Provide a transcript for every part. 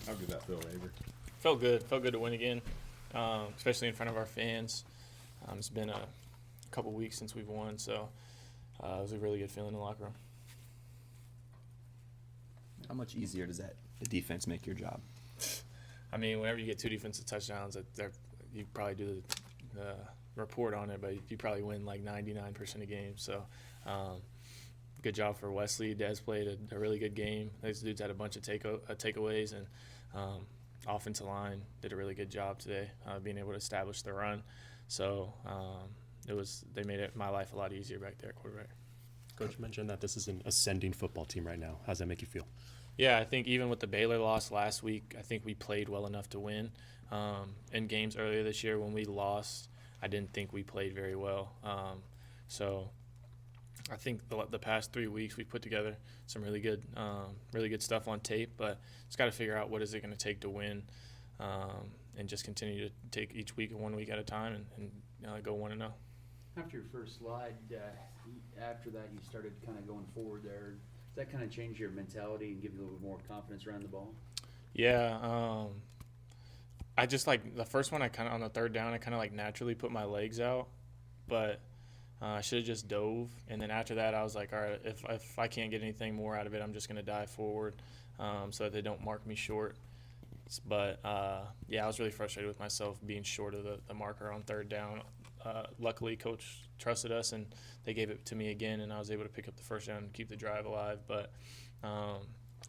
How did that feel, Avery? Felt good. Felt good to win again, especially in front of our fans. It's been a couple weeks since we've won, so it was a really good feeling in the locker room. How much easier does that the defense make your job? I mean, whenever you get 2 defensive touchdowns, you probably do the report on it, but you probably win like 99% of games. So good job for Wesley. Des played a really good game. These dudes had a bunch of takeaways, and offensive line did a really good job today, being able to establish the run. So they made my life a lot easier back there at quarterback. Coach mentioned that this is an ascending football team right now. How does that make you feel? Yeah, I think even with the Baylor loss last week, I think we played well enough to win. In games earlier this year when we lost, I didn't think we played very well. So I think the past 3 weeks we've put together some really good stuff on tape, but it's got to figure out what is it going to take to win, and just continue to take each week 1 week at a time and go 1-0. After your first slide, after that you started kind of going forward there. Does that kind of change your mentality and give you a little bit more confidence around the ball? Yeah, I just like the first one. I kind of on the third down, I kind of like naturally put my legs out, but I should have just dove. And then after that, I was like, all right, if I can't get anything more out of it, I'm just gonna dive forward, so that they don't mark me short. But yeah, I was really frustrated with myself being short of the marker on third down. Luckily, Coach trusted us, and they gave it to me again, and I was able to pick up the first down and keep the drive alive. But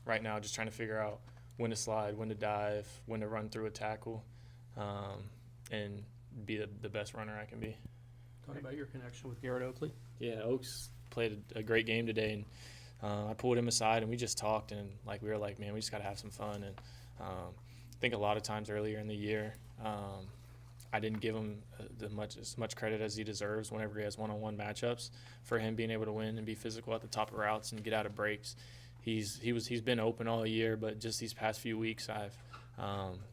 right now, just trying to figure out when to slide, when to dive, when to run through a tackle, and be the best runner I can be. Talk about your connection with Garrett Oakley. Yeah, Oaks played a great game today, and I pulled him aside, and we just talked, and we were like, man, we just got to have some fun. And I think a lot of times earlier in the year, I didn't give him as much credit as he deserves whenever he has one-on-one matchups. For him being able to win and be physical at the top of routes and get out of breaks, he's been open all year, but just these past few weeks I've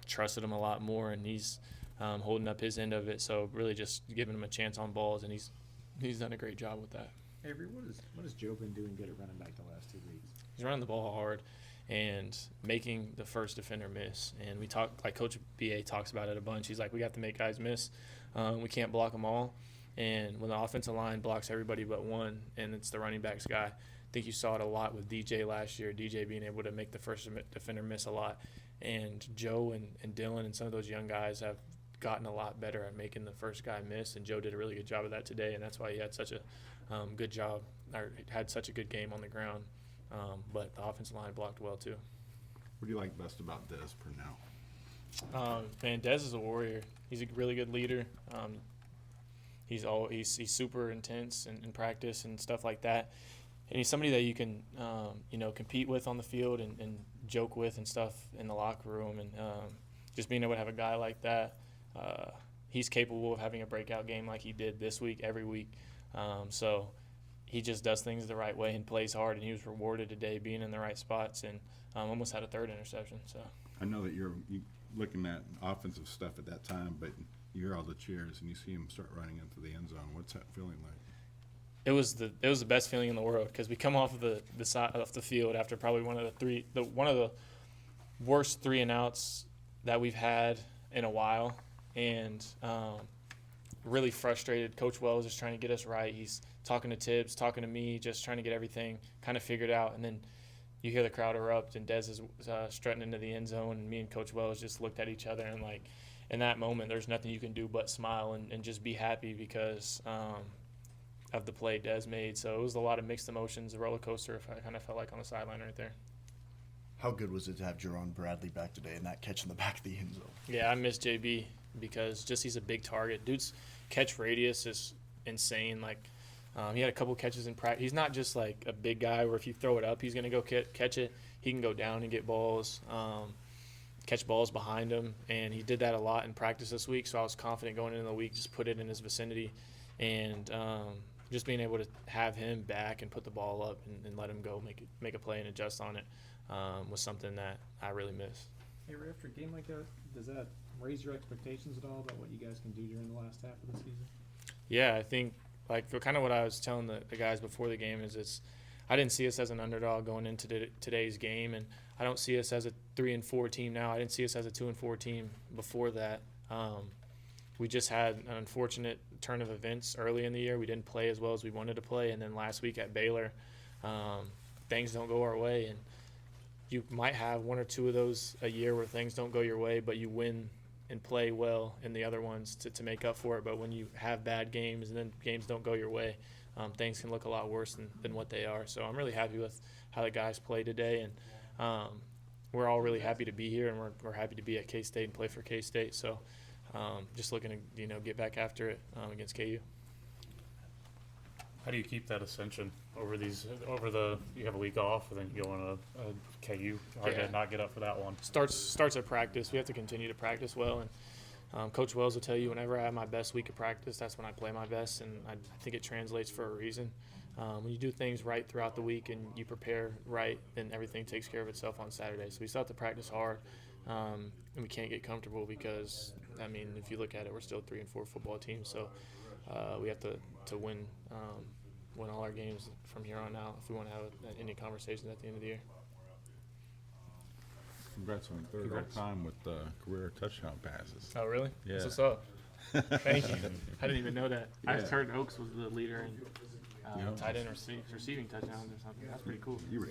trusted him a lot more, and he's holding up his end of it. So really just giving him a chance on balls, and he's done a great job with that. Avery, what has Joe been doing good at running back the last 2 weeks? He's running the ball hard and making the first defender miss. And we talk, like Coach B.A. talks about it a bunch. He's like, we have to make guys miss. We can't block them all. And when the offensive line blocks everybody but one, and it's the running backs guy, I think you saw it a lot with DJ last year, DJ being able to make the first defender miss a lot. And Joe and Dylan and some of those young guys have gotten a lot better at making the first guy miss, and Joe did a really good job of that today, and that's why he had such a good job, or had such a good game on the ground. But the offensive line blocked well too. What do you like best about Des Purnell? Man, Des is a warrior. He's a really good leader. He's super intense in practice and stuff like that. And he's somebody that you can compete with on the field and joke with and stuff in the locker room. And just being able to have a guy like that, he's capable of having a breakout game like he did this week, every week. So he just does things the right way and plays hard, and he was rewarded today being in the right spots, and almost had a third interception. So I know that you're looking at offensive stuff at that time, but you hear all the cheers and you see him start running into the end zone. What's that feeling like? it was the best feeling in the world, because we come off of the side of the field after probably one of the worst 3 and outs that we've had in a while, and really frustrated. Coach Wells is trying to get us right. He's talking to Tibbs, talking to me, just trying to get everything kind of figured out. And then you hear the crowd erupt, and Des is strutting into the end zone, and me and Coach Wells just looked at each other, and in that moment, there's nothing you can do but smile and just be happy because of the play Des made. So it was a lot of mixed emotions, a roller coaster, I kind of felt like on the sideline right there. How good was it to have Jeron Bradley back today and that catch in the back of the end zone? Yeah, I miss JB because just he's a big target. Dude's catch radius is insane. He had a couple catches in practice. He's not just like a big guy where if you throw it up, he's going to go catch it. He can go down and get balls, catch balls behind him, and he did that a lot in practice this week, so I was confident going into the week, just put it in his vicinity. And just being able to have him back and put the ball up and let him go make a play and adjust on it was something that I really miss. Hey, after a game like that, does that raise your expectations at all about what you guys can do during the last half of the season? Yeah, I think for kind of what I was telling the guys before the game is I didn't see us as an underdog going into today's game, and I don't see us as a 3-4 team now. I didn't see us as a 2-4 team before that. We just had an unfortunate turn of events early in the year. We didn't play as well as we wanted to play, and then last week at Baylor, things don't go our way, and you might have one or two of those a year where things don't go your way, but you win and play well in the other ones to make up for it. But when you have bad games and then games don't go your way, things can look a lot worse than what they are. So I'm really happy with how the guys play today, and we're all really happy to be here, and we're happy to be at K-State and play for K-State. So just looking to get back after it against KU. How do you keep that ascension over you have a week off and then you go on a KU? Hard Yeah. to not get up for that one. Starts at practice. We have to continue to practice well, and Coach Wells will tell you whenever I have my best week of practice, that's when I play my best, and I think it translates for a reason. When you do things right throughout the week and you prepare right, then everything takes care of itself on Saturday. So we still have to practice hard, and we can't get comfortable because, I mean, if you look at it, we're still a 3-4 football team. So we have to win all our games from here on out if we want to have any conversations at the end of the year. Congrats on third Congrats. all-time with career touchdown passes. Oh, really? Yeah. That's what's up. Thank you. I didn't even know that. I Yeah. heard Oaks was the leader in Yeah. tight end receiving touchdowns or something. That's pretty cool. You were